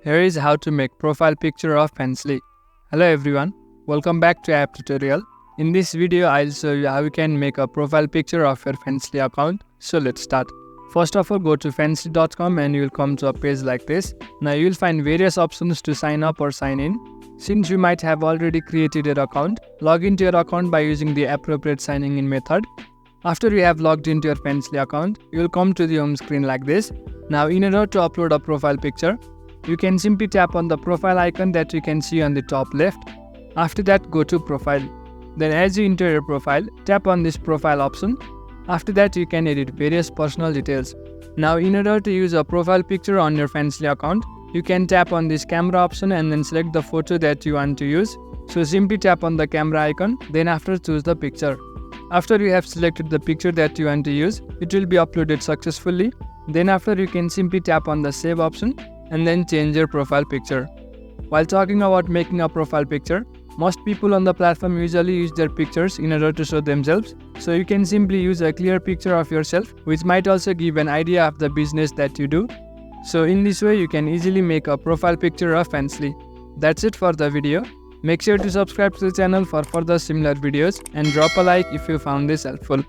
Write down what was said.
Here is how to make profile picture of Fancily. Hello everyone, welcome back to app tutorial. In this video, I'll show you how you can make a profile picture of your Fancily account. So let's start. First of all, go to fancily.com and you will come to a page like this. Now you will find various options to sign up or sign in. Since you might have already created your account, log into your account by using the appropriate signing in method. After you have logged into your Fancily account, you will come to the home screen like this. Now in order to upload a profile picture, you can simply tap on the profile icon that you can see on the top left. After that, go to profile. Then as you enter your profile, tap on this profile option. After that, you can edit various personal details. Now in order to use a profile picture on your Fancily account, you can tap on this camera option and then select the photo that you want to use. So simply tap on the camera icon, then after choose the picture. After you have selected the picture that you want to use, it will be uploaded successfully. Then after, you can simply tap on the save option and then change your profile picture. While talking about making a profile picture, most people on the platform usually use their pictures in order to show themselves. So you can simply use a clear picture of yourself, which might also give an idea of the business that you do. So in this way, you can easily make a profile picture of Fancily. That's it for the video. Make sure to subscribe to the channel for further similar videos and drop a like if you found this helpful.